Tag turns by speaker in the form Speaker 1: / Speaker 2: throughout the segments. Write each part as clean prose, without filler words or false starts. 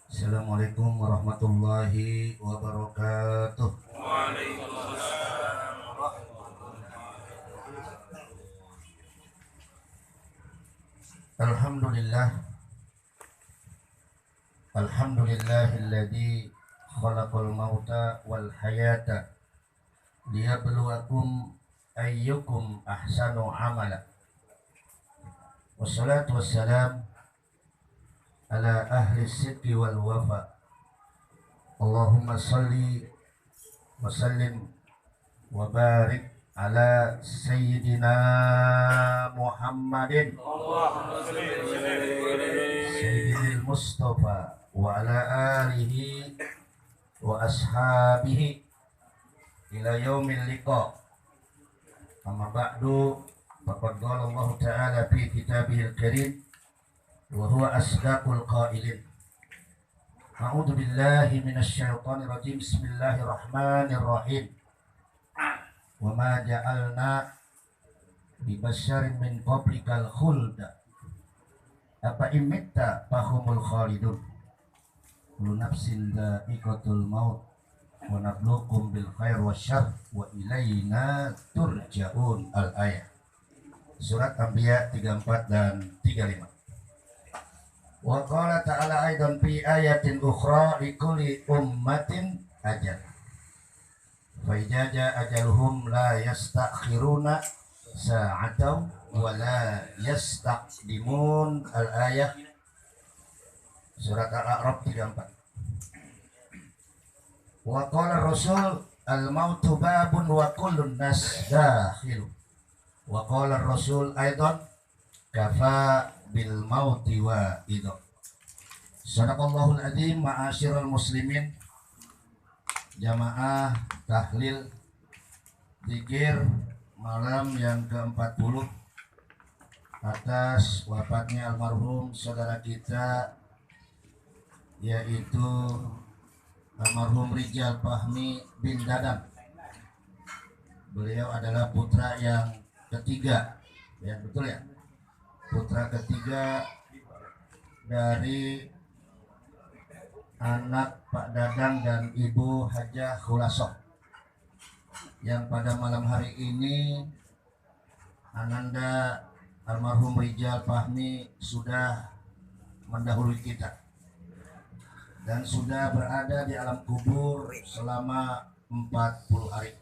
Speaker 1: Assalamualaikum warahmatullahi wabarakatuh. Alhamdulillah, alhamdulillahilladzi khalaqal mauta wal hayata liyabluwakum ayyukum ahsanu amala. Wassalatu wassalam ala ahli sidqi wal wafa. Allahumma salli wa sallim wa barik ala sayyidina Muhammadin sayyidil Mustafa wa ala alihi wa ashabihi ila yaumil liqa. Amma ba'du, faqad qala Allah Ta'ala fi kitabihil karim wa huwa asdaqul qailin. A'udzu billahi minasy syaithanir rajim. Bismillahirrahmanirrahim. Wa ma ja'alna li basyarin min qablikal khulda apa imitta fahumul khalidun. Kullu nafsin dha'iqatul maut wa nabluukum bil khair wasyarr wa ilaina turja'un. Al-ayat. Surat Anbiya 34 dan 35. Wa qala ta'ala aidan fi ayatin ukhra likulli ummatin ajal. Fa idza jaa ajaluhum la yastakhiruna sa'atan wa la yastaqdimun. Al-ayat. Surat Al-A'raf 34. Wa qala Rasul al-mautu babun wa kullun nas dakhilu. Wa qala Rasul aidan kafa bil mauti wa idho. Sadaqallahul adzim. Ma'asyiral muslimin, jamaah tahlil zikir malam yang ke-40 atas wafatnya almarhum saudara kita, yaitu almarhum Rijal Fahmi bin Dadang. Beliau adalah putra yang ketiga, ya betul ya, putra ketiga dari anak Pak Dadang dan Ibu Hajah Khulasoh, yang pada malam hari ini ananda almarhum Rijal Fahmi sudah mendahului kita dan sudah berada di alam kubur selama 40 hari.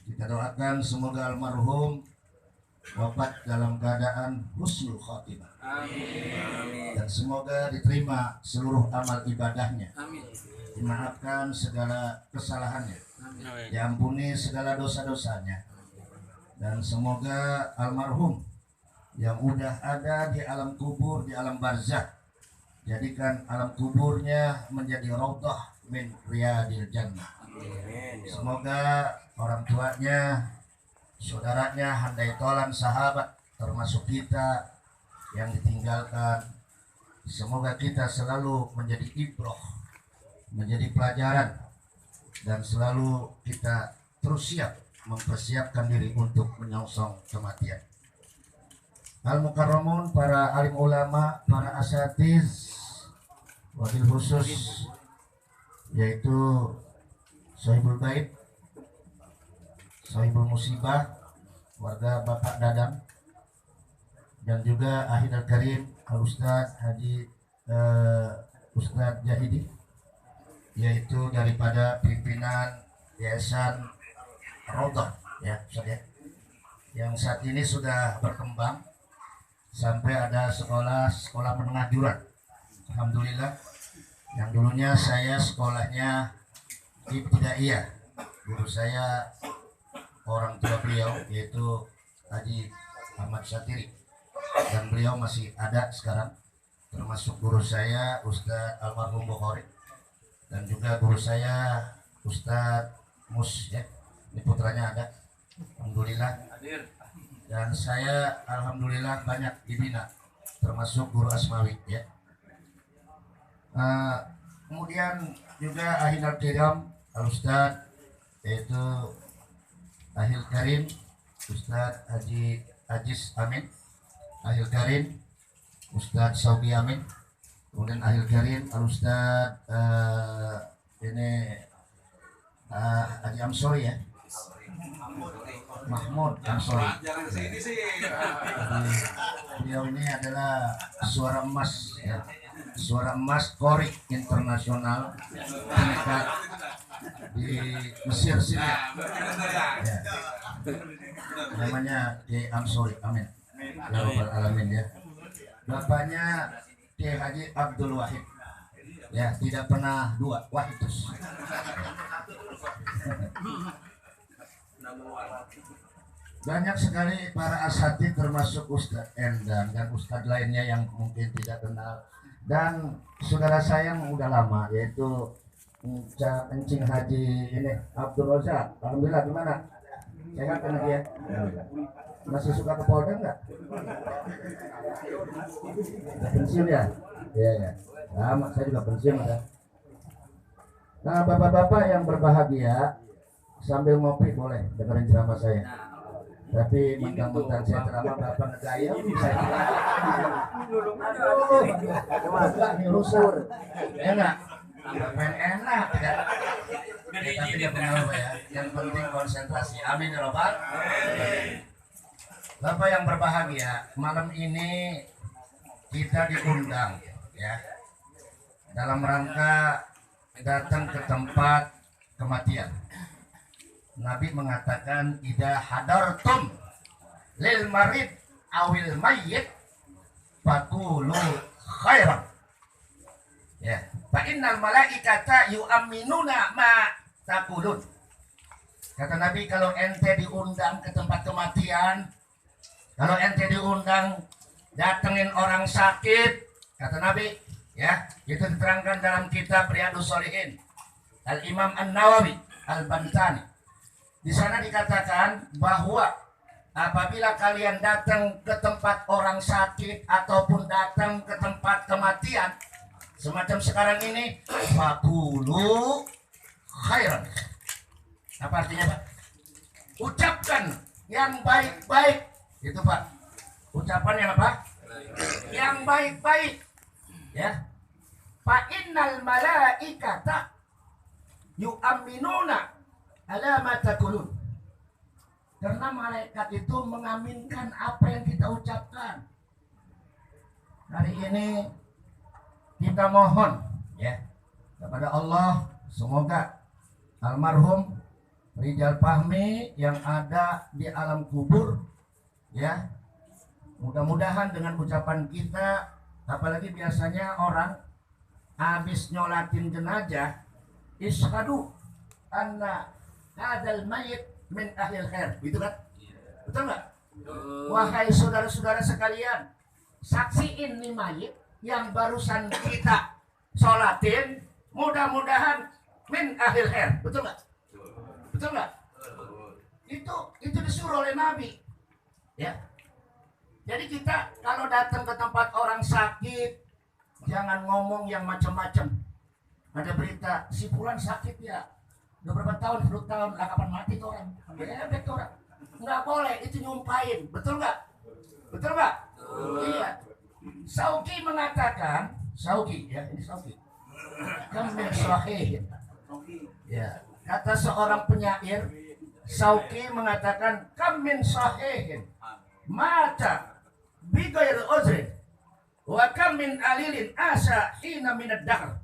Speaker 1: Kita doakan semoga almarhum wafat dalam keadaan husnul khotimah. Amin. Dan semoga diterima seluruh amal ibadahnya. Amin. Dimaafkan segala kesalahannya. Amin. Diampuni segala dosa-dosanya. Dan semoga almarhum yang udah ada di alam kubur, di alam barzakh, jadikan alam kuburnya menjadi raudhah min riyadil jannah. Amin. Semoga orang tuanya, saudaranya, handai tolan, sahabat, termasuk kita yang ditinggalkan, semoga kita selalu menjadi ibrah, menjadi pelajaran, dan selalu kita terus siap mempersiapkan diri untuk menyongsong kematian. Al-Mukarramun, para alim ulama, para asatiz, wabil khusus yaitu Sohibul Bait, Sohibul Musibah, warga Bapak Dadang, dan juga Ahidul Karim Al-Ustadz Haji Ustadz Jahidi, yaitu daripada pimpinan Yayasan Raudhah, ya Ustadz ya, yang saat ini sudah berkembang sampai ada sekolah menengah juran. Alhamdulillah. Yang dulunya saya sekolahnya ibtidaiyah, guru saya orang tua beliau yaitu Haji Ahmad Syatiri, dan beliau masih ada sekarang, termasuk guru saya Ustadz almarhum Bukhari, dan juga guru saya Ustadz Mus, ya, ini putranya ada, alhamdulillah. Dan saya alhamdulillah banyak dibina, termasuk guru Asmawi, ya. Kemudian juga Ahilal Kiram Al-Ustadz, yaitu Ahil Karim Ustadz Haji Aziz Amin, Ahil Karim Ustadz Saubi Amin, kemudian Ahil Karim Al-Ustad ini Haji Amsori ya, Mahmud Amsori. Beliau ini adalah suara emas ya, suara emas Korik internasional tingkat di Mesir sini ya. Namanya Kiai Amsori, amin ya rabbal alamin ya. Bapaknya Kiai Haji Abdul Wahid ya, tidak pernah dua, wahidus. Banyak sekali para asatidz termasuk Ustadz Endang dan Ustadz lainnya yang mungkin tidak kenal. Dan saudara saya yang udah lama yaitu Encing Haji ini Abdul Razak. Alhamdulillah, gimana? Sehat kan dia? Masih suka ke Polda enggak? Pensiun ya? Iya ya. Sama, saya juga pensiun ada. Nah, bapak-bapak yang berbahagia sambil ngopi boleh dengerin ceramah saya. Tapi mentang-mentang saya ceramah bapak ngegaya, saya rusak. Enak. Main enak ya. Tapi dia pengalaman ya. Yang penting konsentrasi. Amin ya rabbal. Bapak yang berbahagia, malam ini kita diundang ya dalam rangka datang ke tempat kematian. Nabi mengatakan idza hadartum lil marid awil mayyit faqulu khairan. Ya, fa innal malaikata yu'minuna ma taqulun. Kata Nabi, kalau ente diundang ke tempat kematian, kalau ente diundang datengin orang sakit, kata Nabi, ya, itu diterangkan dalam kitab Riyadhus Shalihin Al-Imam An-Nawawi Al-Bantani. Di sana dikatakan bahwa apabila kalian datang ke tempat orang sakit ataupun datang ke tempat kematian semacam sekarang ini, faqulu khairan. Apa artinya, Pak? Ucapkan yang baik-baik. Itu, Pak. Ucapan yang apa? Yang baik-baik. Ya. Fa innal malaikata yu'minuna ala ma taqulun. Karena malaikat itu mengaminkan apa yang kita ucapkan. Hari ini kita mohon ya kepada Allah, semoga almarhum Rijal Fahmi yang ada di alam kubur ya, mudah-mudahan dengan ucapan kita, apalagi biasanya orang habis nyolatin jenazah, isyhadu anna hadzal mayyit min ahlil khair, gitu kan? Betul nggak? Wahai saudara-saudara sekalian, saksiin nih mayit yang barusan kita sholatin, mudah-mudahan min ahlil khair, betul nggak? Betul nggak? Itu disuruh oleh Nabi, ya. Jadi kita kalau datang ke tempat orang sakit, jangan ngomong yang macam-macam. Ada berita si fulan sakit ya, udah berapa tahun, 10 tahun, lah kapan mati tuh orang? Bebek orang. Nggak boleh, itu nyumpahin, betul nggak? Betul nggak? Iya. Sauki mengatakan, Sauki ya, ini Sauki. Kamil sahih. Ya, kata seorang penyair, Sauki mengatakan kamin sahihin mata bighair uzrin wa kam min alilin asa hina minad dahr.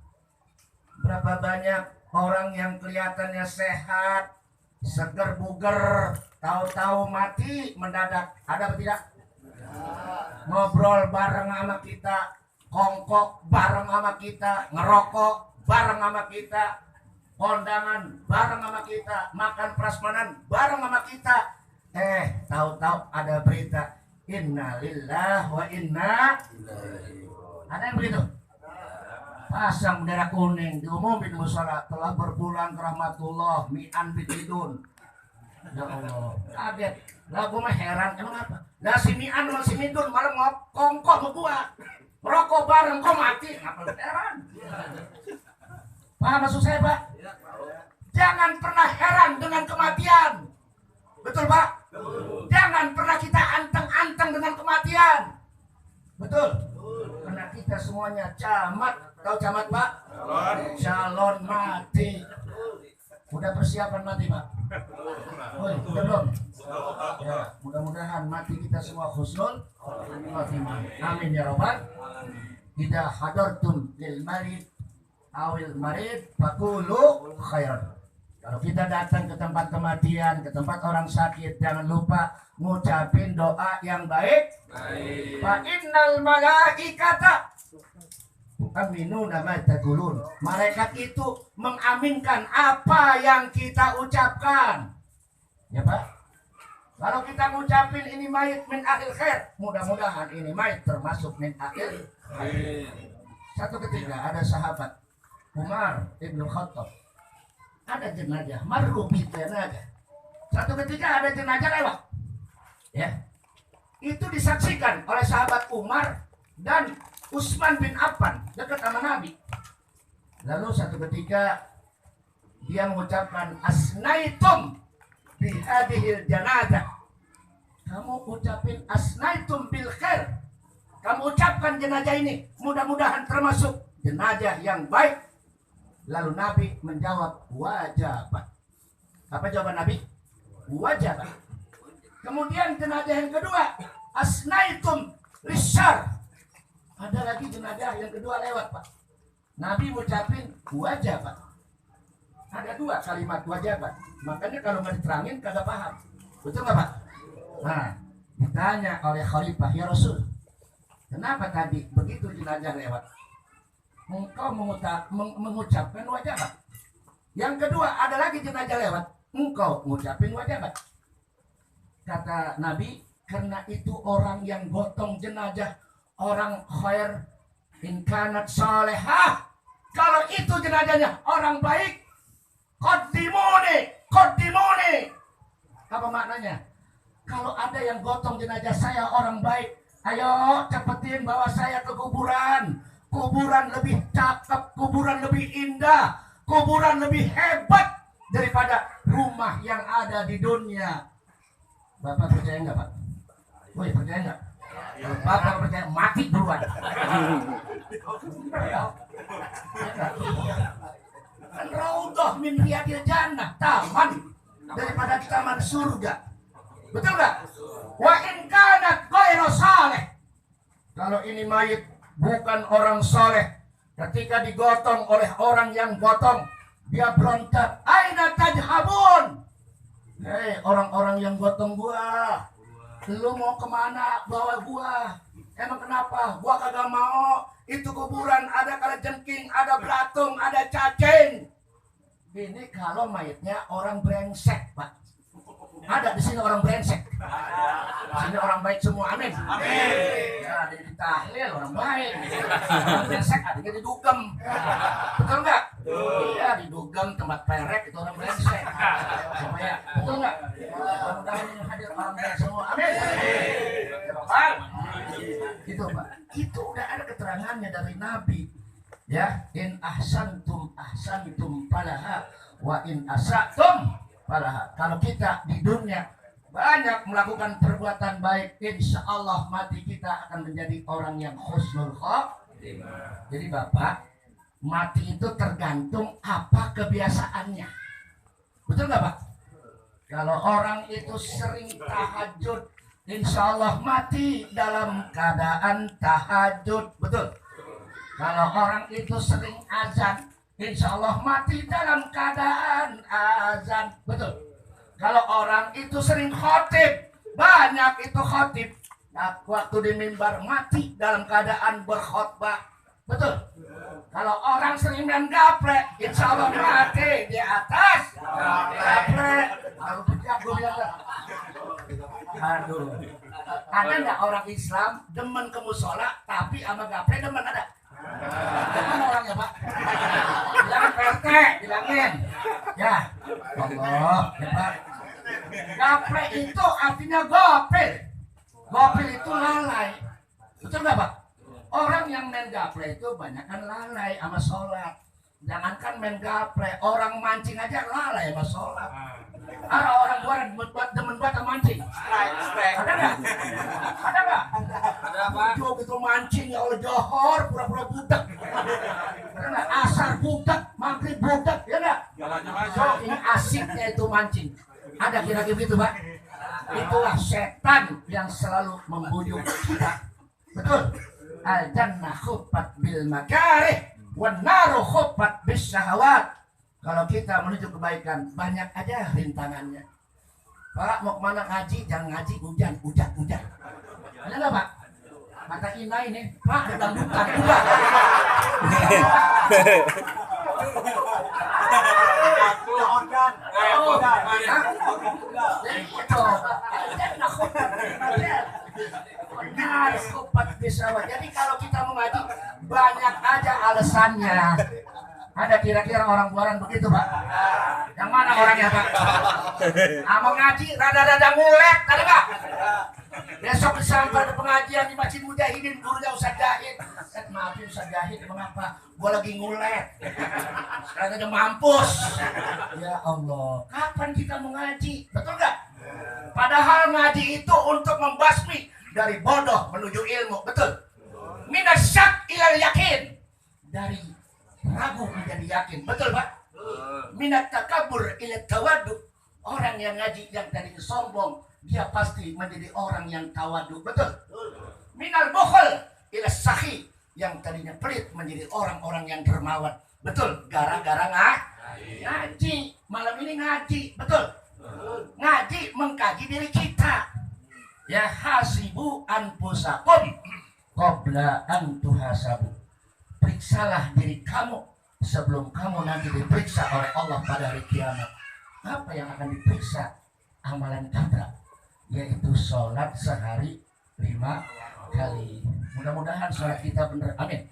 Speaker 1: Berapa banyak orang yang kelihatannya sehat, seger buger, tahu-tahu mati mendadak. Ada atau tidak? Ngobrol bareng sama kita, kongkok bareng sama kita, ngerokok bareng sama kita, kondangan bareng sama kita, makan prasmanan bareng sama kita. Tahu-tahu ada berita innalillahi wa inna ilaihi. Ada yang begitu? Pasang bendera kuning, diumumin musala telah berpulang ke rahmatullah mi'an bitidun. Ya Allah, kaget. Lah gue mah heran, emang apa? Lah si mi'an sama si midun malah ngokongkok sama gua, merokok bareng, kok mati? Ngapa lu heran? Paham maksud saya, Pak? Jangan pernah heran dengan kematian. Betul, Pak? Jangan pernah kita anteng-anteng dengan kematian. Betul? Karena kita semuanya camat. Tahu camat Pak? Calon mati. Udah persiapan mati Pak? Udah belum? Ya, mudah-mudahan mati kita semua husnul khotimah. Amin ya rabbal. Idza hadartum lil marid awil marid faqulu khairan. Kalau kita datang ke tempat kematian, ke tempat orang sakit, jangan lupa ngucapin doa yang baik. Fa innal malaikata aminu nama taqulun. Malaikat itu mengaminkan apa yang kita ucapkan. Ya Pak. Kalau kita ngucapin ini mayit min akhir khair, mudah-mudahan ini mayit termasuk min akhir khair. Satu ketika ada sahabat Umar ibn Khattab, ada jenazah, marhubi jenazah. Satu ketika ada jenazah lewat, ya, itu disaksikan oleh sahabat Umar dan Utsman bin Affan dekat sama Nabi. Lalu satu ketika dia mengucapkan asnaitum bi hadhil janazah. Kamu ucapin asnaitum bil khair. Kamu ucapkan jenazah ini mudah-mudahan termasuk jenazah yang baik. Lalu Nabi menjawab wajabat. Apa jawaban Nabi? Wajabat. Kemudian jenazah yang kedua, asnaitum lisyar. Ada lagi jenazah yang kedua lewat Pak. Nabi ucapin wajabat. Ada dua kalimat wajabat. Makanya kalau nggak diterangin kagak paham. Betul nggak Pak? Nah, ditanya oleh Khalifah, ya Rasul, kenapa tadi begitu jenazah lewat engkau mengucapkan wajabat? Yang kedua ada lagi jenazah lewat, engkau mengucapin wajabat. Kata Nabi, karena itu orang yang gotong jenazah orang khair, in kanat salihah. Kalau itu jenazahnya orang baik, qaddimuni. Apa maknanya? Kalau ada yang gotong jenazah saya orang baik, ayo cepetin bawa saya ke kuburan. Kuburan lebih cakep, kuburan lebih indah, kuburan lebih hebat daripada rumah yang ada di dunia. Bapak percaya nggak Pak? Woi, percaya nggak? Kalau Bapak percaya, mati duluan. Raudhah min riyadil jannah, taman daripada taman surga. Betul nggak? Wa in kanat ghairu saleh. Kalau ini mayit bukan orang saleh, ketika digotong oleh orang yang gotong, dia berontak, aina tajhabun. Hei orang-orang yang gotong gua, lu mau kemana bawa gua? Emang kenapa? Gua kagak mau. Itu kuburan ada kalajengking, ada belatung, ada cacing. Ini kalau mayitnya orang brengsek Pak. Ada di sini orang brengsek. Di sini orang baik semua, amin. Amin. Ya, ada di tahlil orang baik. Orang brengsek adanya di dugem. Betul nggak? Iya, di dugem tempat perek itu orang brengsek. Sama ya, betul nggak? Mudah-mudahan yang hadir orang baik semua, amin. Ya, Bapak. Itu Pak. Itu udah ada keterangannya dari Nabi. Ya, in ahsantum falaha wa in asatum falaha. Kalau kita di dunia banyak melakukan perbuatan baik, insya Allah mati kita akan menjadi orang yang husnul khotimah. Jadi Bapak, mati itu tergantung apa kebiasaannya. Betul nggak Pak? Kalau orang itu sering tahajud, insya Allah mati dalam keadaan tahajud. Betul. Kalau orang itu sering azan, insya Allah mati dalam keadaan azan. Betul. Kalau orang itu sering khotib, banyak itu khotib, nah, waktu di mimbar mati dalam keadaan berkhotbah. Betul. Kalau orang sering main gaplek, insya Allah mati di atas gaplek. Kalau pecah gue bilang, aduh. Ada nggak orang Islam demen ke musola tapi sama gaplek demen ada? Demen orangnya Pak. Bilangin PRT, bilangin. Ya, Allah, ya Pak. Gaplek itu artinya gopil. Gopil itu lalai. Betul nggak Pak? Orang yang main gaplek itu banyak kan lalai sama sholat. Jangankan main gaplek, orang mancing aja lalai sama sholat. Ada orang luar demen banget mancing. Ada nggak? Ada nggak? Ada apa? Begitu mancing ya Allah johor pura-pura budak. Ada nggak? Asar budak, maghrib budak, ya nggak? So ini asiknya itu mancing. Ada kira-kira gitu Pak? Itulah setan yang selalu membujuk kita. Betul. Al-jannah khuffat bil makarih wan naru khuffat bis syahawat. Kalau kita menuju kebaikan banyak aja rintangannya. Pak mau kemana ngaji? Jangan ngaji hujan. Ada nggak Pak? Kata Ina ini Pak ada dangdutan juga. Jadi kalau kita mengaji banyak aja alasannya. Ada kira-kira orang begitu Pak? Yang mana orangnya Pak? Mau ngaji rada-rada ngulek, ada nggak? Besok disambar ada pengajian di Masjid Mujahidin, gurunya Ustaz Jahid. Maafin Ustaz Jahid, mengapa? Gua lagi ngulek. Sekarang udah mampus. Ya Allah, kapan kita mengaji? Betul nggak? Padahal ngaji itu untuk membasmi dari bodoh menuju ilmu, betul? Minasyak ilal yakin, dari ragu menjadi yakin, betul Pak? Minat takabur ila tawadu, orang yang ngaji yang tadinya sombong dia pasti menjadi orang yang tawadu, betul? Minal bukhul ila sahi, yang tadinya pelit menjadi orang-orang yang dermawan, betul? Gara-gara ngaji, malam ini ngaji, betul? Ngaji mengkaji diri kita. Ya hasibu anfusakum qabla an tuhasabu. Periksalah diri kamu sebelum kamu nanti diperiksa oleh Allah pada hari kiamat. Apa yang akan diperiksa? Amalan kita, yaitu sholat sehari 5 kali. Mudah-mudahan sholat kita benar. Amin.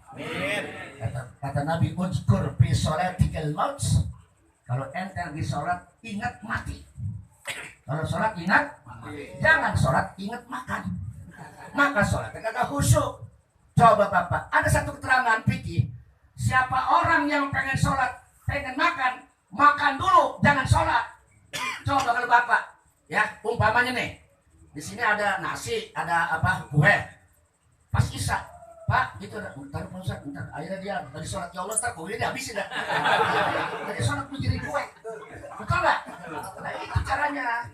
Speaker 1: Kata Nabi, uzkur fi sholatikal maut. Kalau ente lagi sholat ingat mati. Kalau sholat ingat mati. Jangan sholat ingat makan. Maka sholatnya kagak khusyuk. Coba Bapak, ada satu keterangan fikih, siapa orang yang pengen sholat, pengen makan, makan dulu, jangan sholat. Coba kalau Bapak, ya umpamanya nih, di sini ada nasi, ada apa, kue, pas isya, Pak, gitu, bentar Pak Ustaz, bentar, akhirnya dia dari sholat ya Allah, kue dia habisin dah. Dari sholat menjadi kue, betul nggak? Nah itu caranya.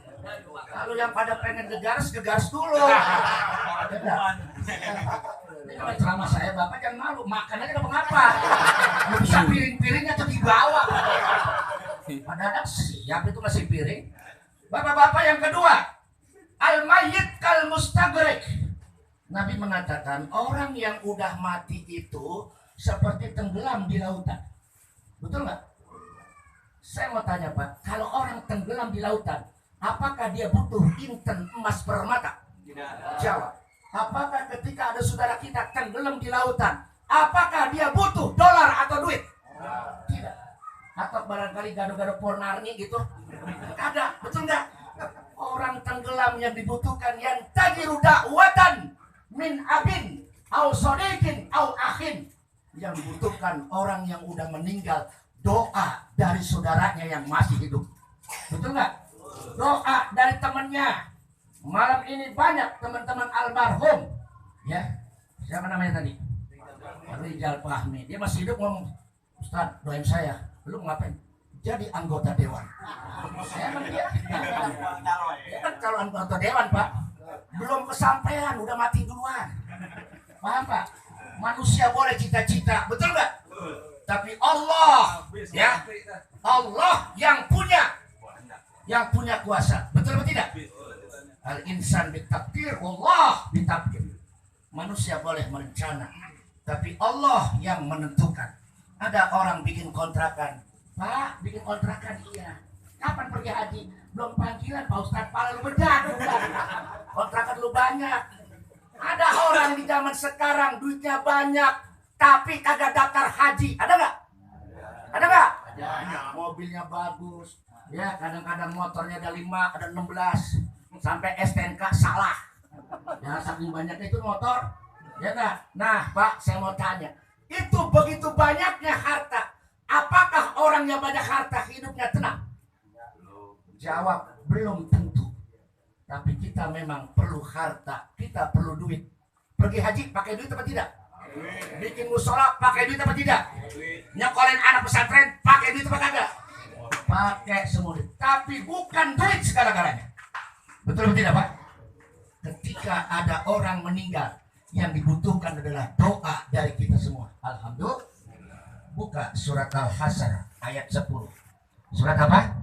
Speaker 1: Kalau yang pada pengen gegaris dulu. Ini kan ceramah saya, Bapak jangan malu, makan aja nggak mengapa. Bisa piring-piringnya tuh dibawa. Padahal siap itu masih piring. Bapak-bapak yang kedua, al-mayyit kal mustaghraq. Nabi mengatakan orang yang udah mati itu seperti tenggelam di lautan. Betul nggak? Saya mau tanya Pak, kalau orang tenggelam di lautan, apakah dia butuh inten emas permata? Jawab. Apakah ketika ada saudara kita tenggelam di lautan, apakah dia butuh dolar atau duit? Tidak. Atau barangkali gado-gado pornarni gitu? Ada, betul nggak? Orang tenggelam yang dibutuhkan yang tajiru da'watan min abin au sodikin au akhin. Yang dibutuhkan orang yang udah meninggal, doa dari saudaranya yang masih hidup. Betul nggak? Doa dari temannya. Malam ini banyak teman-teman almarhum, ya. Siapa namanya tadi? Rijal Fahmi. Dia masih hidup ngomong, Ustaz, doain saya. Lu ngapain? Jadi anggota dewan. Saya emang dia. Dia kan calon anggota dewan Pak. Belum kesampaian, udah mati duluan. Paham Pak? Manusia boleh cita-cita, betul nggak? Tapi Allah, ya, Allah yang punya kuasa, betul atau tidak? Al-insan bitakdir, Allah bitakdir. Manusia boleh merencana, tapi Allah yang menentukan. Ada orang bikin kontrakan, Pak, bikin kontrakan iya. Kapan pergi haji? Belum panggilan Pak Ustaz, pala lu bedah. Kontrakan lu banyak. Ada orang di zaman sekarang duitnya banyak, tapi kagak daftar haji. Ada nggak? Ada nggak? Ada. Mobilnya bagus. Ya, kadang-kadang motornya ada 5, ada 16. Sampai STNK salah. Ya, saking banyaknya itu motor. Ya nggak? Nah, Pak, saya mau tanya. Itu begitu banyaknya harta. Apakah orang yang banyak harta hidupnya tenang? Jawab, belum tentu. Tapi kita memang perlu harta, kita perlu duit. Pergi haji pakai duit apa tidak? Bikin musola pakai duit apa tidak? Nyekolin anak pesantren pakai duit apa kagak? Pakai semua duit. Tapi bukan duit segala-galanya. Betul atau tidak, Pak? Ketika ada orang meninggal, yang dibutuhkan adalah doa dari kita semua. Alhamdulillah. Buka surat Al-Hasyr ayat 10. Surat apa?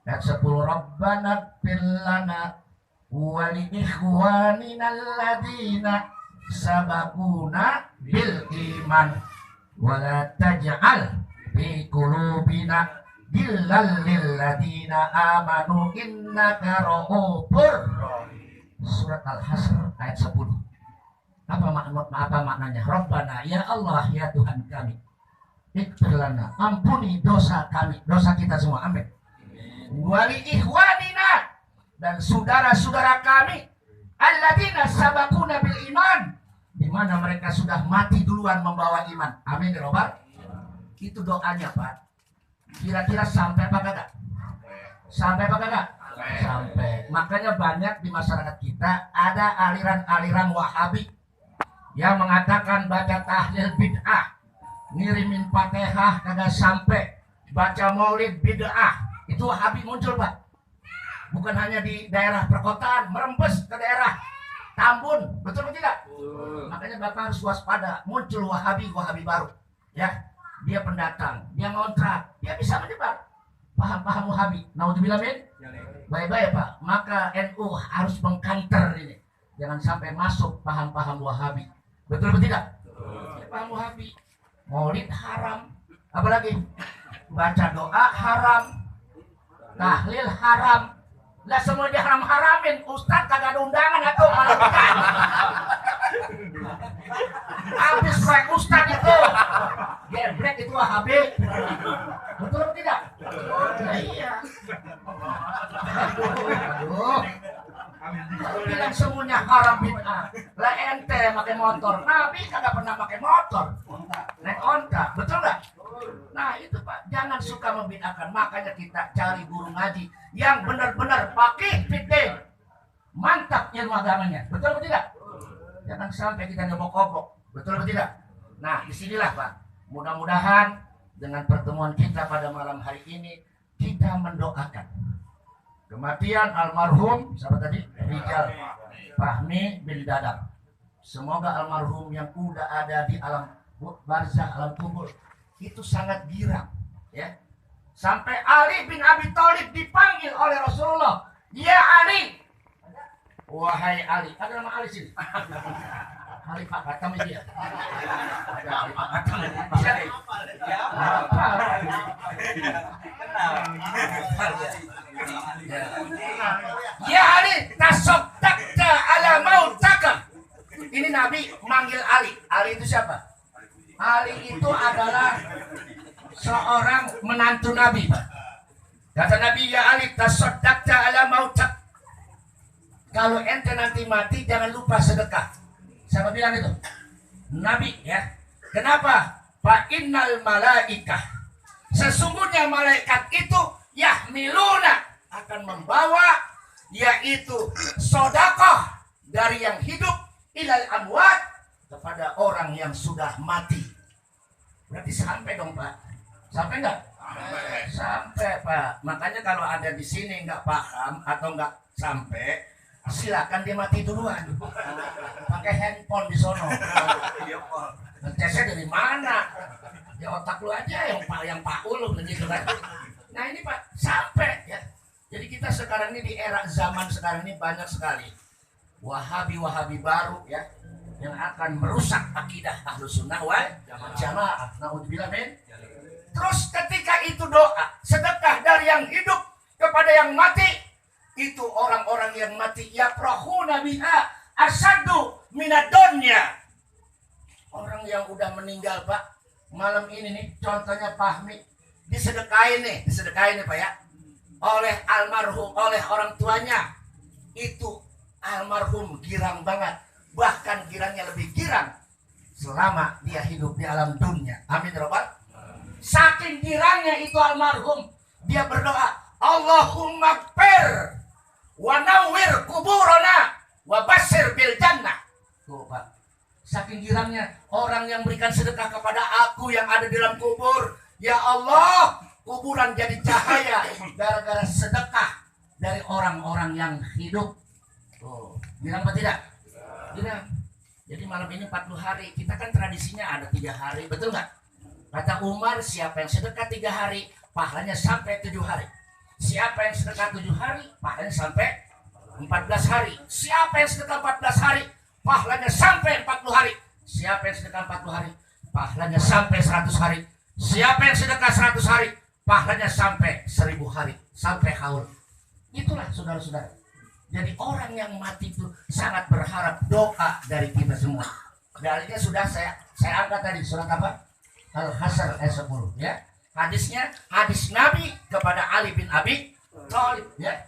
Speaker 1: Ayat 10. Rabbana ighfir lana wa li ikhwanina alladziina sabaquna bil iman wa la taj'al fi qulubina ghillan lil ladzina amanu innaka ra'ufur. Surat Al-Hasyr ayat 10. Apa maknanya? Rabbana, ya Allah, ya Tuhan kami, ighfir lana, ampuni dosa kami, dosa kita semua, amin. Wali ikhwanina, dan saudara-saudara kami, alladzina sabaquna bil iman, di mana mereka sudah mati duluan membawa iman, amin ya Rabbal. Itu doanya, Pak. Kira-kira sampai apa kagak? Sampai apa kagak? Sampai. Makanya banyak di masyarakat kita ada aliran-aliran Wahabi yang mengatakan baca tahlil bid'ah, ngirimin Fatihah kagak sampai, baca maulid bid'ah. Itu Wahabi muncul, Pak. Bukan hanya di daerah perkotaan, merembes ke daerah Tambun, betul atau tidak? Makanya Bapak harus waspada, muncul Wahabi baru. Ya, dia pendatang, dia ngontrak, dia bisa menyebar paham-paham Wahabi. Naudzubillah min. Baik-baik, Pak. Maka NU harus mengkanter ini. Jangan sampai masuk paham-paham Wahabi. Betul atau tidak? Paham Wahabi. Maulid haram. Apalagi? Baca doa haram. Tahlil haram. Lah semua dia haram-haramin. Ustaz kagak ada undangan atau malah bukan. Habis proyek Ustaz itu. Gebrek itu Wahabi. Betul atau tidak? Nah, iya. Aduh. Bilang semuanya haram bid'ah. Lah ente pakai motor. Nabi kagak pernah pakai motor. Naik onta, betul nggak? Nah itu, Pak, jangan suka membid'ahkan. Makanya kita cari guru ngaji yang benar-benar faqih fiqih, mantap ilmu agamanya. Betul atau tidak? Jangan sampai kita nyobok-obok. Betul atau tidak? Nah disinilah, Pak, mudah-mudahan dengan pertemuan kita pada malam hari ini kita mendoakan kematian almarhum siapa tadi? Rijal Fahmi bin Dadap. Semoga almarhum yang udah ada di alam barzah, alam kubur, itu sangat girang, ya. Sampai Ali bin Abi Thalib dipanggil oleh Rasulullah, ya Ali, wahai Ali. Ada nama Ali sini? Ali Pak Katam dia. Ada Ali Pak Katam. Ya Ali, tasaddaqta ala mautaka. Ini Nabi manggil Ali. Ali itu siapa? Ali itu adalah seorang menantu Nabi, Pak. Kata Nabi, ya Ali, tasaddaqta ala mautak. Kalau ente nanti mati jangan lupa sedekah. Siapa bilang itu? Nabi, ya. Kenapa? Fa innal malaikah, sesungguhnya malaikat itu yahmiluna, akan membawa, yaitu sedekah dari yang hidup ilal amwat, kepada orang yang sudah mati. Berarti sampai dong, Pak. Sampai nggak? Sampai, Pak. Makanya kalau ada di sini nggak paham atau nggak sampai, silakan dia mati duluan. Pakai handphone di sono. Ngecesnya dari mana? Ya otak lu aja yang paul begitu kan. Nah ini, Pak, sampai ya. Jadi kita sekarang ini di era zaman sekarang ini banyak sekali Wahabi baru, ya, yang akan merusak akidah Ahlus Sunnah wal Jamaah. Naudzubillah min. Terus ketika itu doa sedekah dari yang hidup kepada yang mati, itu orang-orang yang mati yafrahuna biha asaddu minad dunya. Orang yang udah meninggal, Pak, malam ini nih contohnya Fahmi disedekain nih Pak, ya, oleh almarhum, oleh orang tuanya. Itu almarhum girang banget, bahkan girangnya lebih girang selama dia hidup di alam dunia. Amin ya Rabbal. Saking girangnya itu almarhum, dia berdoa, Allahumma gfir wa nawwir kuburana wa basyir bil jannah. Tuh Pak, saking girangnya orang yang berikan sedekah kepada aku yang ada di dalam kubur, ya Allah, kuburan jadi cahaya gara-gara sedekah dari orang-orang yang hidup. Tuh, girang apa tidak? Girang. Jadi malam ini 40 hari, kita kan tradisinya ada 3 hari, betul nggak? Kata Umar, siapa yang sedekah 3 hari, pahalanya sampai 7 hari. Siapa yang sedekah 7 hari, pahalanya sampai 14 hari. Siapa yang sedekah 14 hari, pahalanya sampai 40 hari. Siapa yang sedekah 40 hari, pahalanya sampai 100 hari. Siapa yang sedekah 100 hari, pahalanya sampai 1000 hari, sampai haul. Itulah saudara-saudara. Jadi orang yang mati itu sangat berharap doa dari kita semua. Dalilnya sudah saya angkat tadi, surat apa? Al-Hasyr ayat 10 ya. Hadisnya hadis Nabi kepada Ali bin Abi Thalib ya.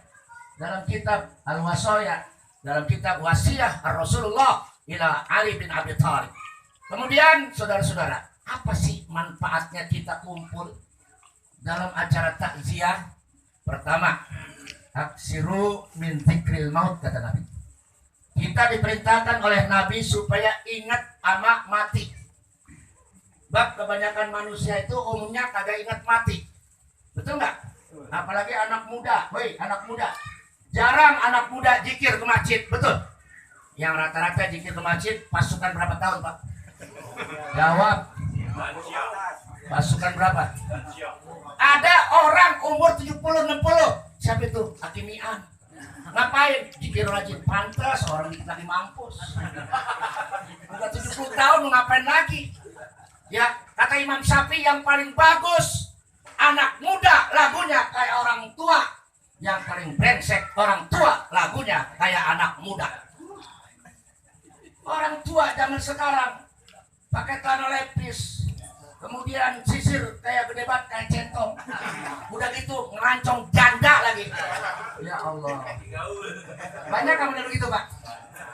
Speaker 1: Dalam kitab Al-Wasaya, dalam kitab Wasiah Rasulullah ila Ali bin Abi Thalib. Kemudian saudara-saudara, apa sih manfaatnya kita kumpul dalam acara takziah? Pertama, aksiru min dzikril maut, kata Nabi. Kita diperintahkan oleh Nabi supaya ingat ama mati. Bab kebanyakan manusia itu umumnya kagak ingat mati. Betul nggak? Apalagi anak muda. Woi, anak muda. Jarang anak muda zikir ke masjid, betul? Yang rata-rata zikir ke masjid pasukan berapa tahun, Pak? Jawab. Pasukan berapa? Ada orang umur 70-60. Siapa itu? Hakimian. Ngapain? Zikir rajin. Pantas orang lagi mampus. Udah 70 tahun mau ngapain lagi? Ya, kata Imam Syafi'i yang paling bagus anak muda lagunya kayak orang tua. Yang paling brengsek orang tua lagunya kayak anak muda. Orang tua zaman sekarang pakai celana lepis, kemudian sisir kayak gede banget kayak centong. Udah gitu ngelancong janda lagi. Ya Allah. Banyak kamu yang begitu, Pak.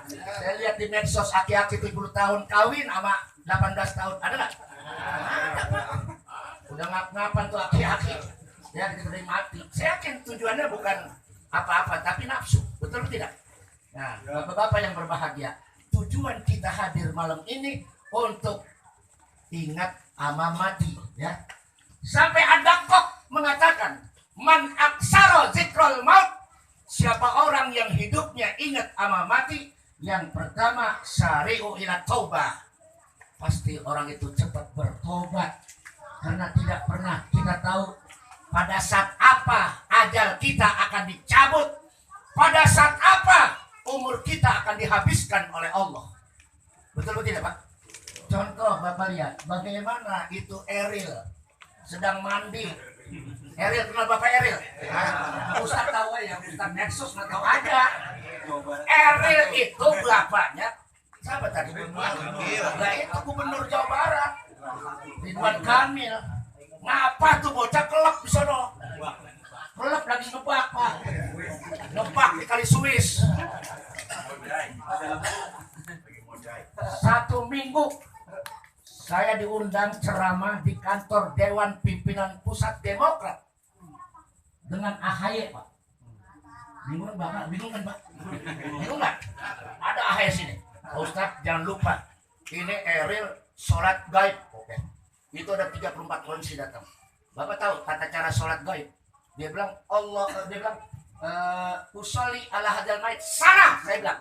Speaker 1: Saya lihat di medsos aki-aki 70 tahun kawin sama 18 tahun. Ada nggak? Ada, Pak. Udah ngap-ngapan tuh aki-aki. Ya, gitu dari mati. Saya yakin tujuannya bukan apa-apa, tapi nafsu. Betul tidak? Nah, bapak-bapak yang berbahagia, tujuan kita hadir malam ini untuk ingat ama mati, ya. Sampai ada kok mengatakan, man aksaro zikrul maut, siapa orang yang hidupnya ingat ama mati, yang pertama syari'u ila taubah, pasti orang itu cepat bertobat. Karena tidak pernah kita tahu pada saat apa ajal kita akan dicabut, pada saat apa umur kita akan dihabiskan oleh Allah. Betul tidak, Pak? Contoh Bapak lihat, bagaimana itu Eril sedang mandi. Eril, kenal Bapak Eril? Ustaz tahu ya, Ustaz Nexus nggak tahu aja. Eril itu bapaknya siapa tadi? Nah, itu Gubernur Jawa Barat, Ridwan Kamil. Ngapa tuh bocah kelep di sono? Kelep lagi ngebak, Pak. Ngebak di Kali Suis. 1 minggu saya diundang ceramah di kantor Dewan Pimpinan Pusat Demokrat dengan AHY, Pak. Bingung Bapak? Bingung kan, Pak? Bingung nggak? Ada AHY sini. Ustaz, jangan lupa, ini Eril sholat gaib. Oke. Itu ada 34 polisi datang. Bapak tahu tata cara sholat gaib? Dia bilang dia bilang usolli ala hadal mait. Sana, saya bilang.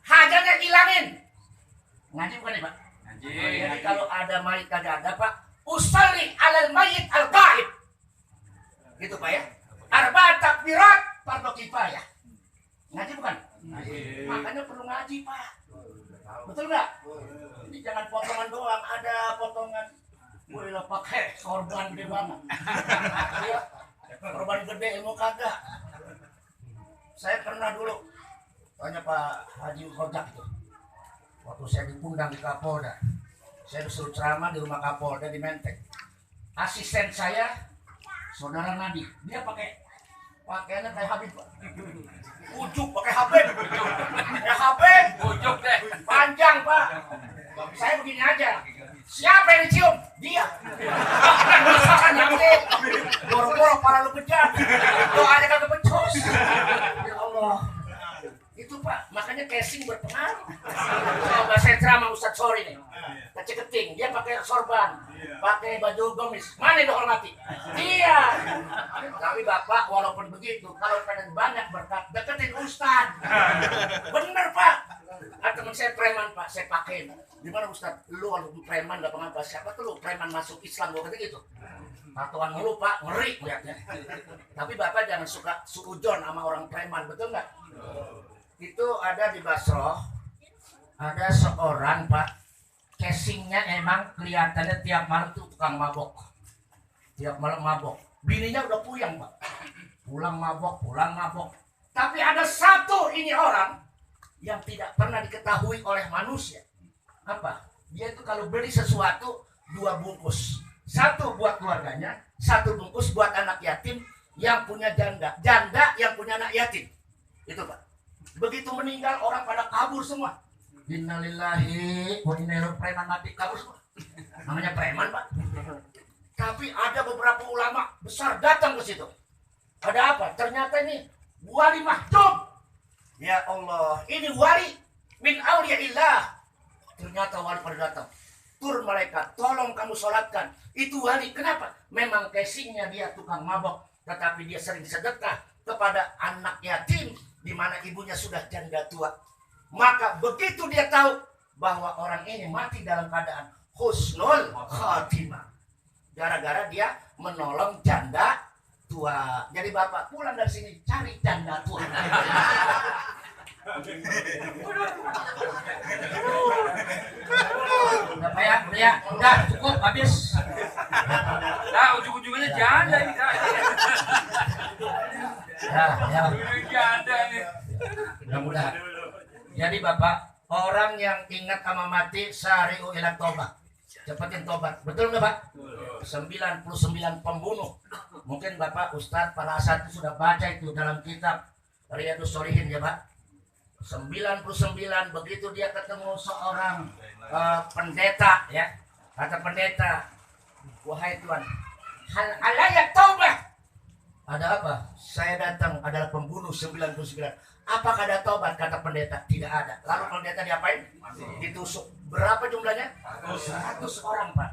Speaker 1: Hajarnya hilangin. Ngaji bukan ya, Pak? Ngaji. Jadi kalau ada mayit kagak ada, Pak, usolli alal mayit al gaib. Gitu, Pak ya. Arba'at takbirat fardu kifayah. Ngaji bukan? Ngaji. Makanya perlu ngaji, Pak. Betul nggak? Jadi jangan potongan doang, ada potongan. Boleh lah pakai korban gede banget. Ya, korban gede ilmu kagak. Saya pernah dulu tanya Pak Haji Khojak itu. Waktu saya diundang di Kapolda, saya disuruh ceramah di rumah Kapolda di Menteng. Asisten saya, saudara Nadi, dia pakaiannya kayak Habib, Pak. Ujuk pakai Habib, ya Habib, ujuk deh, panjang, Pak. Saya begini aja, siapa yang dicium? Dia. Masakan yang ini, boro-boro para lu kejar. sorban, pakai baju gamis, mana dihormati? Iya. Tapi Bapak walaupun begitu, kalau pengen banyak berkat, deketin Ustaz. Bener Pak. Teman saya preman Pak, saya pakai. Gimana Ustaz? Lu kalau preman gak pengapa, siapa tuh lu preman masuk Islam, gue kata gitu. Tatuan mulu Pak, ngeri lihatnya. Tapi Bapak jangan suka suujon sama orang preman, betul nggak? Itu ada di Basroh, ada seorang Pak, casingnya emang kelihatannya tiap malam tuh tukang mabok. Tiap malam mabok. Bininya udah puyang Pak. Pulang mabok. Tapi ada satu ini orang yang tidak pernah diketahui oleh manusia. Apa? Dia itu kalau beli sesuatu 2 bungkus. 1 buat keluarganya, 1 bungkus buat anak yatim yang punya janda. Janda yang punya anak yatim. Itu Pak. Begitu meninggal orang pada kabur semua. Innalillahi wa inna ilaihi preman mati kabur semua. Namanya preman Pak. Tapi ada beberapa ulama besar datang ke situ. Ada apa? Ternyata ini wali mahdum. Ya Allah, ini wali min auliyaillah. Ternyata wali pada datang. Tur malaikat, tolong kamu sholatkan. Itu wali. Kenapa? Memang casingnya dia tukang mabok, tetapi dia sering sedekah kepada anak yatim di mana ibunya sudah janda tua. Maka begitu dia tahu bahwa orang ini mati dalam keadaan husnul khatimah, gara-gara dia menolong janda tua. Jadi Bapak pulang dari sini cari janda tua. Udah cukup habis.
Speaker 2: Nah, ujung-ujungnya janda ini.
Speaker 1: Ya.
Speaker 2: Janda ini.
Speaker 1: Mudah-mudahan. Jadi Bapak, orang yang ingat sama mati sari'u ila tobat. Cepatin tobat. Betul nggak Pak? 99 pembunuh. Mungkin Bapak Ustadz pada saat itu sudah baca itu dalam kitab Riyadhus Shalihin ya Pak. 99 begitu dia ketemu seorang pendeta ya. Kata pendeta, wahai Tuhan, hal alayat taubah. Ada apa? Saya datang adalah pembunuh 99. Apakah ada tobat? Kata pendeta, tidak ada. Lalu pendeta diapain? Ditusuk. Berapa jumlahnya? 100 orang Pak.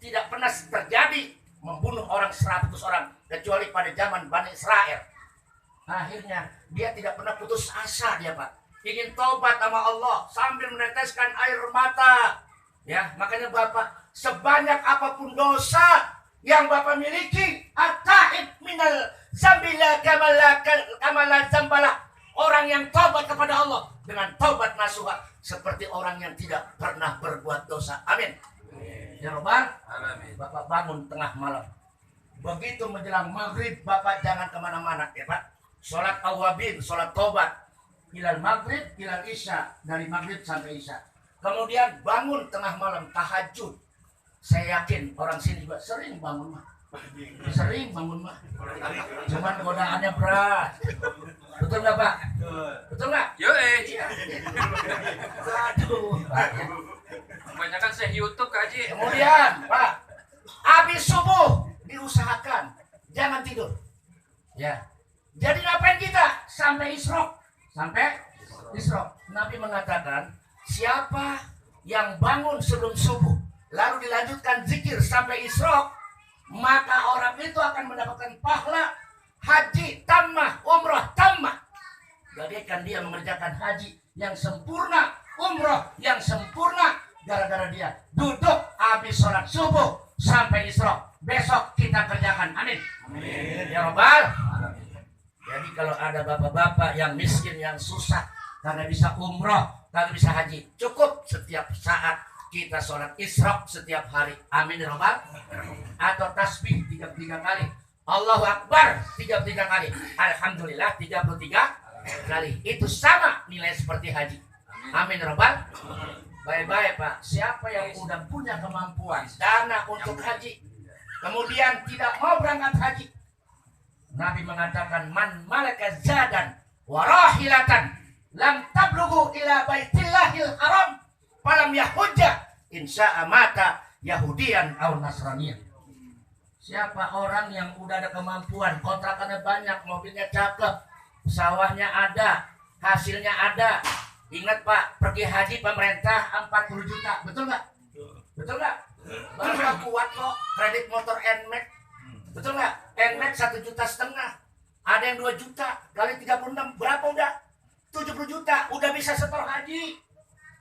Speaker 1: Tidak pernah terjadi membunuh orang 100 orang kecuali pada zaman Bani Israel. Akhirnya dia tidak pernah putus asa dia Pak. Ingin tobat sama Allah sambil meneteskan air mata. Ya, makanya Bapak sebanyak apapun dosa yang Bapak miliki, at-taib minal zambila kamala zambalah. Orang yang tobat kepada Allah dengan tobat nasuha seperti orang yang tidak pernah berbuat dosa. Amin. Ya Rabbal. Bapak bangun tengah malam. Begitu menjelang maghrib, Bapak jangan kemana-mana ya Pak. Sholat awabin, sholat tobat. Ilal maghrib, ilal isya. Dari maghrib sampai isya. Kemudian bangun tengah malam, tahajud. Saya yakin orang sini juga sering bangun mah. Sering bangun mah. Cuman godaannya berat. Betul nggak Pak? Betul nggak?
Speaker 2: Yo
Speaker 1: Iya. Aduh.
Speaker 2: Kebanyakan saya YouTube Haji.
Speaker 1: Kemudian Pak, habis subuh diusahakan jangan tidur. Ya. Jadi ngapain kita? Sampai Isra. Nabi mengatakan, siapa yang bangun sebelum subuh lalu dilanjutkan zikir sampai Isra, maka orang itu akan mendapatkan pahala haji tammah, umrah tammah. Bagaikan dia mengerjakan haji yang sempurna, umrah yang sempurna, gara-gara dia duduk habis sholat subuh sampai Isra. Besok kita kerjakan. Amin. Ya Rabbal. Jadi kalau ada bapak-bapak yang miskin, yang susah, karena bisa umrah, karena bisa haji, cukup setiap saat kita sholat Isra setiap hari. Amin ya Rabbal. Atau tasbih 33 kali, Allahu Akbar 33 kali, Alhamdulillah 33 kali. Itu sama nilai seperti haji. Amin ya Rabbal. Baik-baik Pak, siapa yang udah punya kemampuan dana untuk haji, kemudian tidak mau berangkat haji, Nabi mengatakan, man malaka zadan warahilatan lam tablughu ila baitillahil haram falam yahujja insya'a mata yahudian aw nasraniyan. Siapa orang yang udah ada kemampuan, kontrakannya banyak, mobilnya cakep, sawahnya ada, hasilnya ada. Ingat Pak, pergi haji pemerintah 40 juta, betul nggak? Betul nggak? Baru nggak kuat kok kredit motor NMAX. Betul nggak? NMAX 1,5 juta. Ada yang 2 juta kali 36 berapa udah? 70 juta udah bisa setor haji.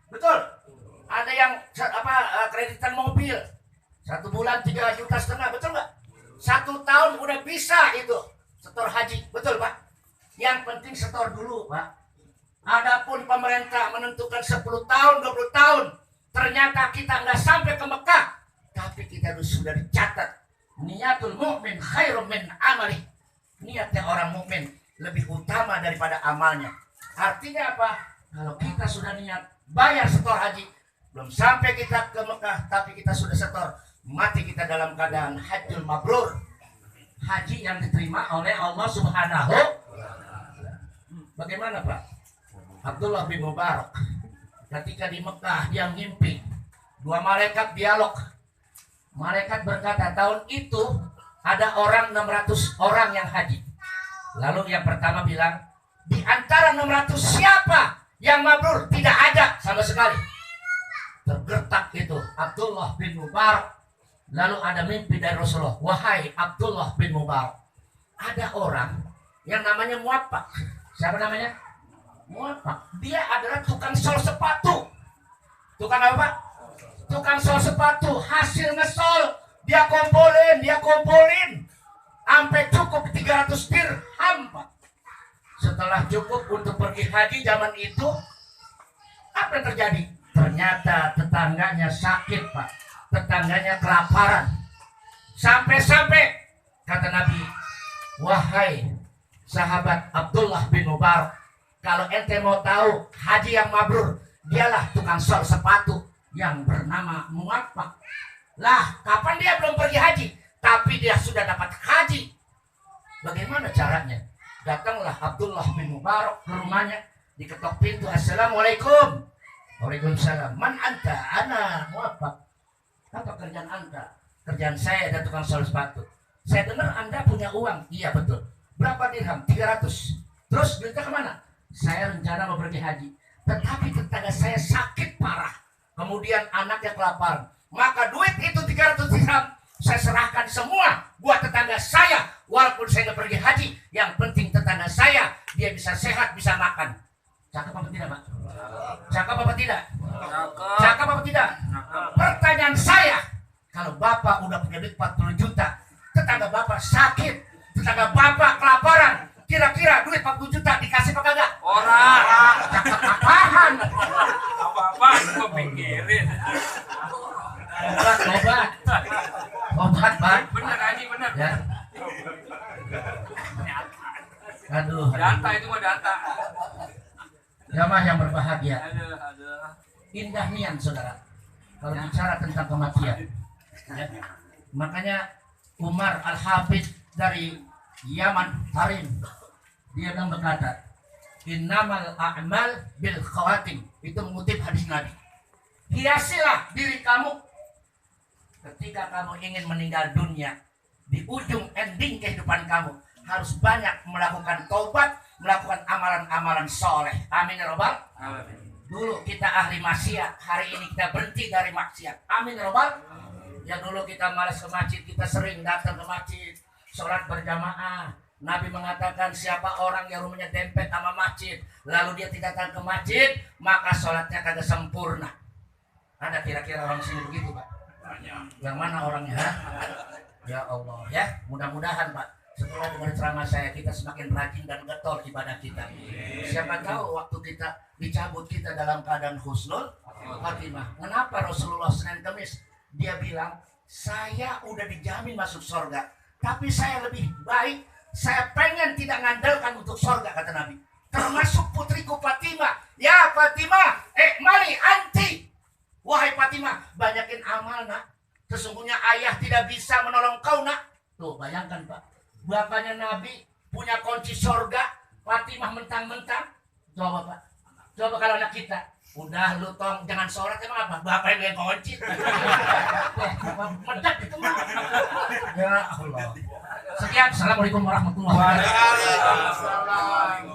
Speaker 1: Betul? Ada yang kreditan mobil 1 bulan 3,5 juta, betul nggak? 1 tahun udah bisa itu setor haji, betul Pak? Yang penting setor dulu Pak. Adapun pemerintah menentukan 10 tahun, 20 tahun, ternyata kita nggak sampai ke Mekah, tapi kita sudah dicatat niatul mukmin khairum min amali. Niatnya orang mukmin lebih utama daripada amalnya. Artinya apa? Kalau kita sudah niat bayar setor haji, belum sampai kita ke Mekah, tapi kita sudah setor, mati kita dalam keadaan hajjul mabrur, haji yang diterima oleh Allah Subhanahu. Bagaimana Pak? Abdullah bin Mubarak ketika di Mekah dia mimpi 2 malaikat dialog. Malaikat berkata, tahun itu ada 600 orang yang haji. Lalu yang pertama bilang, di antara 600 siapa yang mabrur? Tidak ada sama sekali. Tergertak itu Abdullah bin Mubarak. Lalu ada mimpi dari Rasulullah, wahai Abdullah bin Mubarak, ada orang yang namanya Muwaffaq. Siapa namanya? Muwaffaq. Dia adalah tukang sol sepatu. Tukang apa Pak? Tukang sol sepatu. Hasil ngesol dia kumpulin sampai cukup 300 dirham Pak. Setelah cukup untuk pergi haji zaman itu, apa yang terjadi? Ternyata tetangganya sakit Pak. Tetangganya kelaparan. Sampai-sampai kata Nabi, wahai sahabat Abdullah bin Mubarak, kalau ente mau tahu haji yang mabrur, dialah tukang sol sepatu yang bernama Muwaffaq. Lah, kapan dia belum pergi haji, tapi dia sudah dapat haji. Bagaimana caranya? Datanglah Abdullah bin Mubarak ke rumahnya, diketok pintu, assalamualaikum. Waalaikumsalam. Man anta? Ana Muwaffaq. Apa kerjaan anda? Kerjaan saya ada tukang sol sepatu. Saya dengar anda punya uang. Iya betul. Berapa dirham? 300. Terus duitnya kemana? Saya rencana mau pergi haji, tetapi tetangga saya sakit parah, kemudian anaknya kelaparan. Maka duit itu 300 dirham saya serahkan semua buat tetangga saya. Walaupun saya nggak pergi haji, yang penting tetangga saya dia bisa sehat, bisa makan. Cakep apa tidak Pak? Cakep apa tidak? Cakep apa tidak? Pertanyaan saya, kalau Bapak udah punya duit 40 juta, tetangga Bapak sakit, tetangga Bapak kelaparan, kira-kira duit 40 juta dikasih apa kagak?
Speaker 2: Orang.
Speaker 1: Cakep apaan?
Speaker 2: Apa-apa gue pikirin.
Speaker 1: Obat Pak.
Speaker 2: Bener haji, bener.
Speaker 1: Ya. Aduh.
Speaker 2: Data itu mah data.
Speaker 1: Jamaah yang berbahagia.
Speaker 2: Aduh.
Speaker 1: Indah nian saudara. Kalau bicara tentang kematian. Ya. Makanya Umar Al-Hafidh dari Yaman Tarim, dia yang berkata, innamal a'mal bil khawatim. Itu mengutip hadis Nabi. Hiasilah diri kamu ketika kamu ingin meninggal dunia. Di ujung ending kehidupan kamu harus banyak melakukan taubat, melakukan amalan-amalan soleh. Amin ya robbal. Dulu kita ahli maksiat, hari ini kita berhenti dari maksiat. Amin ya robbal. Ya dulu kita malas ke masjid, kita sering datang ke masjid, sholat berjamaah. Nabi mengatakan siapa orang yang rumahnya dempet sama masjid, lalu dia tidak datang ke masjid, maka sholatnya kagak sempurna. Ada kira-kira orang sini begitu Pak? Yang mana orangnya? Ya Allah ya, mudah-mudahan Pak, setelah dengar ceramah saya kita semakin rajin dan getol ibadah kita. Siapa tahu waktu kita dicabut kita dalam keadaan husnul khatimah. Kenapa Rasulullah Senin Kamis dia bilang saya udah dijamin masuk surga, tapi saya lebih baik, saya pengen tidak ngandalkan untuk surga kata Nabi. Termasuk putriku Fatimah. Ya Fatimah, mali anti. Wahai Fatimah, banyakin amal nak. Sesungguhnya ayah tidak bisa menolong kau nak. Tuh bayangkan Pak, bapaknya Nabi punya kunci surga, Fatimah mentang-mentang. Coba Pak, coba kalau anak kita, udah lu tong jangan sholat emang apa? Bapak yang pegang kunci. Medak itu mah. Ya Allah. Sekian, assalamualaikum warahmatullahi wabarakatuh.